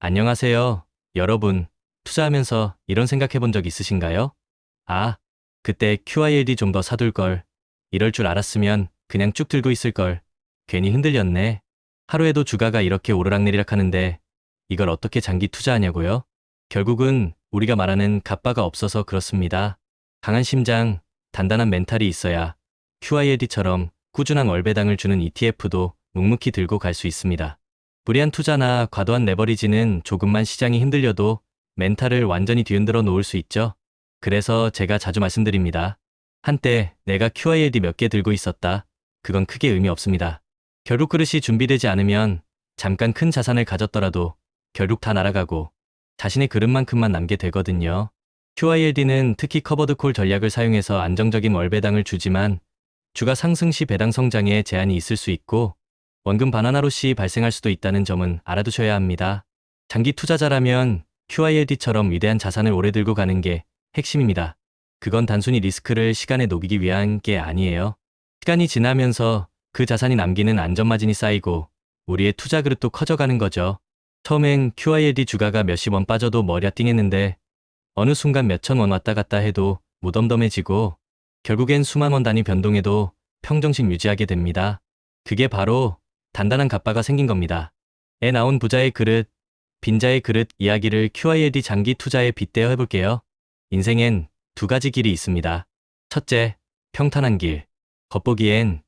안녕하세요. 여러분, 투자하면서 이런 생각해 본 적 있으신가요? 아, 그때 QILD 좀 더 사둘 걸. 이럴 줄 알았으면 그냥 쭉 들고 있을 걸. 괜히 흔들렸네. 하루에도 주가가 이렇게 오르락내리락 하는데 이걸 어떻게 장기 투자하냐고요? 결국은 우리가 말하는 갑바가 없어서 그렇습니다. 강한 심장, 단단한 멘탈이 있어야 QILD처럼 꾸준한 월배당을 주는 ETF도 묵묵히 들고 갈 수 있습니다. 무리한 투자나 과도한 레버리지는 조금만 시장이 흔들려도 멘탈을 완전히 뒤흔들어 놓을 수 있죠. 그래서 제가 자주 말씀드립니다. 한때 내가 QILD 몇 개 들고 있었다. 그건 크게 의미 없습니다. 결국 그릇이 준비되지 않으면 잠깐 큰 자산을 가졌더라도 결국 다 날아가고 자신의 그릇만큼만 남게 되거든요. QILD는 특히 커버드 콜 전략을 사용해서 안정적인 월배당을 주지만 주가 상승 시 배당 성장에 제한이 있을 수 있고 원금 반환화 롯이 발생할 수도 있다는 점은 알아두셔야 합니다. 장기 투자자라면 QILD처럼 위대한 자산을 오래 들고 가는 게 핵심입니다. 그건 단순히 리스크를 시간에 녹이기 위한 게 아니에요. 시간이 지나면서 그 자산이 남기는 안전마진이 쌓이고 우리의 투자 그릇도 커져가는 거죠. 처음엔 QILD 주가가 몇십 원 빠져도 머리가 띵했는데 어느 순간 몇천 원 왔다 갔다 해도 무덤덤해지고 결국엔 수만 원 단위 변동에도 평정심 유지하게 됩니다. 그게 바로 단단한 갑바가 생긴 겁니다. 애 나온 부자의 그릇, 빈자의 그릇 이야기를 QILD 장기 투자에 빗대어 해볼게요. 인생엔 두 가지 길이 있습니다. 첫째, 평탄한 길. 겉보기엔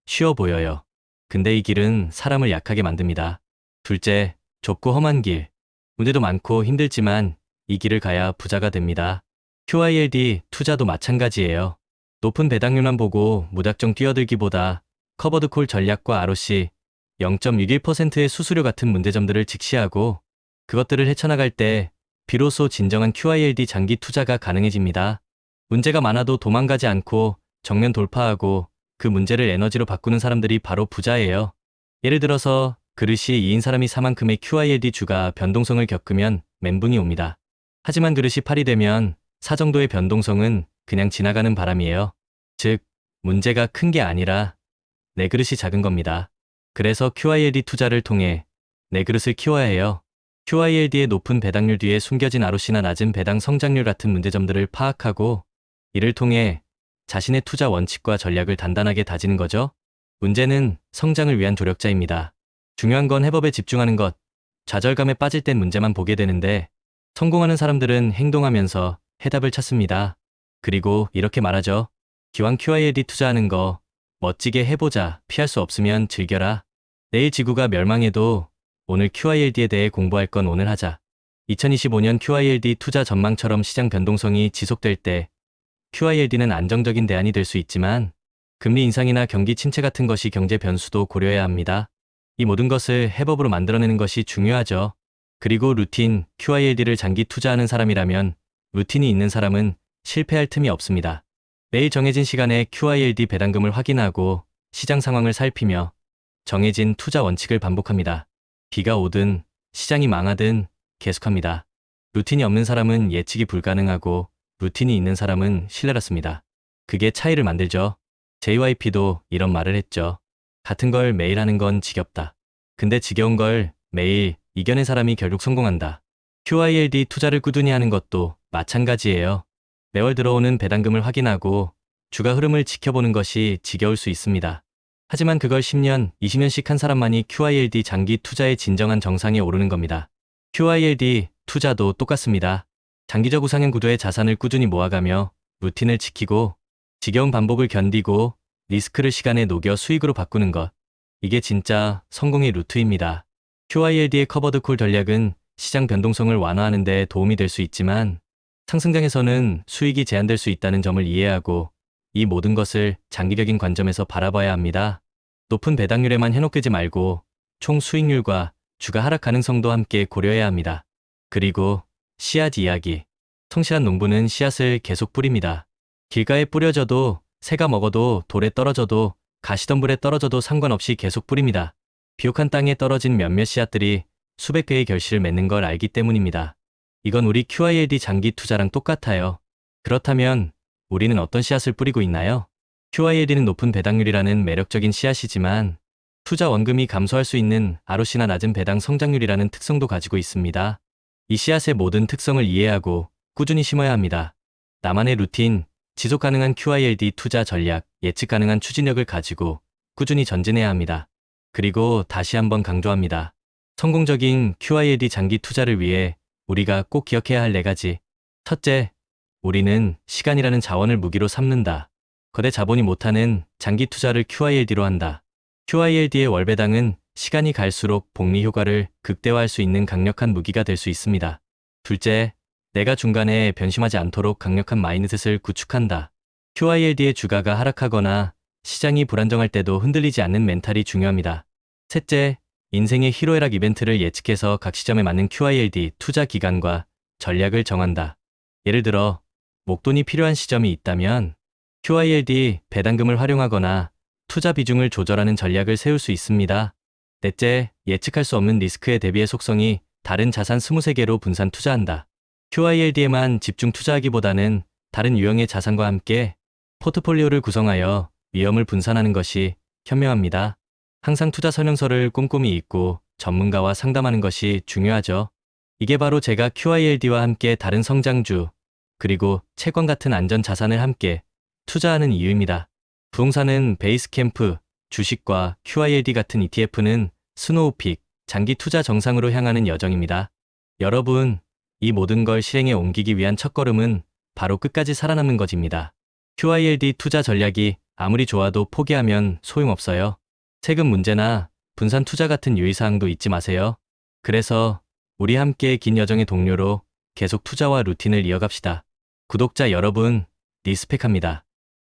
쉬워 보여요. 근데 이 길은 사람을 약하게 만듭니다. 둘째, 좁고 험한 길. 문제도 많고 힘들지만 이 길을 가야 부자가 됩니다. QILD 투자도 마찬가지예요. 높은 배당률만 보고 무작정 뛰어들기보다 커버드 콜 전략과 ROC 0.61%의 수수료 같은 문제점들을 직시하고 그것들을 헤쳐나갈 때 비로소 진정한 QILD 장기 투자가 가능해집니다. 문제가 많아도 도망가지 않고 정면 돌파하고 그 문제를 에너지로 바꾸는 사람들이 바로 부자예요. 예를 들어서 그릇이 2인 사람이 사만큼의 QILD 주가 변동성을 겪으면 멘붕이 옵니다. 하지만 그릇이 8이 되면 사 정도의 변동성은 그냥 지나가는 바람이에요. 즉, 문제가 큰 게 아니라 내 그릇이 작은 겁니다. 그래서 QILD 투자를 통해 내 그릇을 키워야 해요. QILD의 높은 배당률 뒤에 숨겨진 ROC나 낮은 배당 성장률 같은 문제점들을 파악하고 이를 통해 자신의 투자 원칙과 전략을 단단하게 다지는 거죠. 문제는 성장을 위한 조력자입니다. 중요한 건 해법에 집중하는 것, 좌절감에 빠질 땐 문제만 보게 되는데 성공하는 사람들은 행동하면서 해답을 찾습니다. 그리고 이렇게 말하죠. 기왕 QILD 투자하는 거 멋지게 해보자. 피할 수 없으면 즐겨라. 내일 지구가 멸망해도 오늘 QILD에 대해 공부할 건 오늘 하자. 2025년 QILD 투자 전망처럼 시장 변동성이 지속될 때 QILD는 안정적인 대안이 될 수 있지만 금리 인상이나 경기 침체 같은 것이 경제 변수도 고려해야 합니다. 이 모든 것을 해법으로 만들어내는 것이 중요하죠. 그리고 루틴, QILD를 장기 투자하는 사람이라면 루틴이 있는 사람은 실패할 틈이 없습니다. 매일 정해진 시간에 QILD 배당금을 확인하고 시장 상황을 살피며 정해진 투자 원칙을 반복합니다. 비가 오든 시장이 망하든 계속합니다. 루틴이 없는 사람은 예측이 불가능하고 루틴이 있는 사람은 신뢰받습니다. 그게 차이를 만들죠. JYP도 이런 말을 했죠. 같은 걸 매일 하는 건 지겹다. 근데 지겨운 걸 매일 이겨낸 사람이 결국 성공한다. QILD 투자를 꾸준히 하는 것도 마찬가지예요. 매월 들어오는 배당금을 확인하고 주가 흐름을 지켜보는 것이 지겨울 수 있습니다. 하지만 그걸 10년, 20년씩 한 사람만이 QILD 장기 투자의 진정한 정상에 오르는 겁니다. QILD 투자도 똑같습니다. 장기적 우상향 구도의 자산을 꾸준히 모아가며 루틴을 지키고 지겨운 반복을 견디고 리스크를 시간에 녹여 수익으로 바꾸는 것. 이게 진짜 성공의 루트입니다. QILD의 커버드 콜 전략은 시장 변동성을 완화하는 데 도움이 될 수 있지만 상승장에서는 수익이 제한될 수 있다는 점을 이해하고 이 모든 것을 장기적인 관점에서 바라봐야 합니다. 높은 배당률에만 현혹되지 말고 총 수익률과 주가 하락 가능성도 함께 고려해야 합니다. 그리고 씨앗 이야기. 성실한 농부는 씨앗을 계속 뿌립니다. 길가에 뿌려져도 새가 먹어도 돌에 떨어져도 가시덤불에 떨어져도 상관없이 계속 뿌립니다. 비옥한 땅에 떨어진 몇몇 씨앗들이 수백 배의 결실을 맺는 걸 알기 때문입니다. 이건 우리 QILD 장기 투자랑 똑같아요. 그렇다면 우리는 어떤 씨앗을 뿌리고 있나요? QILD는 높은 배당률이라는 매력적인 씨앗이지만 투자 원금이 감소할 수 있는 ROC나 낮은 배당 성장률이라는 특성도 가지고 있습니다. 이 씨앗의 모든 특성을 이해하고 꾸준히 심어야 합니다. 나만의 루틴, 지속 가능한 QILD 투자 전략, 예측 가능한 추진력을 가지고 꾸준히 전진해야 합니다. 그리고 다시 한번 강조합니다. 성공적인 QILD 장기 투자를 위해 우리가 꼭 기억해야 할 4가지. 첫째, 우리는 시간이라는 자원을 무기로 삼는다. 거대 자본이 못하는 장기 투자를 QILD로 한다. QILD의 월배당은 시간이 갈수록 복리 효과를 극대화할 수 있는 강력한 무기가 될 수 있습니다. 둘째, 내가 중간에 변심하지 않도록 강력한 마인드셋을 구축한다. QILD의 주가가 하락하거나 시장이 불안정할 때도 흔들리지 않는 멘탈이 중요합니다. 셋째, 인생의 희로애락 이벤트를 예측해서 각 시점에 맞는 QILD 투자 기간과 전략을 정한다. 예를 들어, 목돈이 필요한 시점이 있다면 QILD 배당금을 활용하거나 투자 비중을 조절하는 전략을 세울 수 있습니다. 넷째, 예측할 수 없는 리스크에 대비해 속성이 다른 자산 23개로 분산 투자한다. QILD에만 집중 투자하기보다는 다른 유형의 자산과 함께 포트폴리오를 구성하여 위험을 분산하는 것이 현명합니다. 항상 투자 설명서를 꼼꼼히 읽고 전문가와 상담하는 것이 중요하죠. 이게 바로 제가 QILD와 함께 다른 성장주, 그리고 채권 같은 안전 자산을 함께 투자하는 이유입니다. 부동산은 베이스캠프, 주식과 QILD 같은 ETF는 스노우픽, 장기 투자 정상으로 향하는 여정입니다. 여러분, 이 모든 걸 실행에 옮기기 위한 첫걸음은 바로 끝까지 살아남는 것입니다. QILD 투자 전략이 아무리 좋아도 포기하면 소용없어요. 세금 문제나 분산 투자 같은 유의사항도 잊지 마세요. 그래서 우리 함께 긴 여정의 동료로 계속 투자와 루틴을 이어갑시다. 구독자 여러분, 리스펙합니다.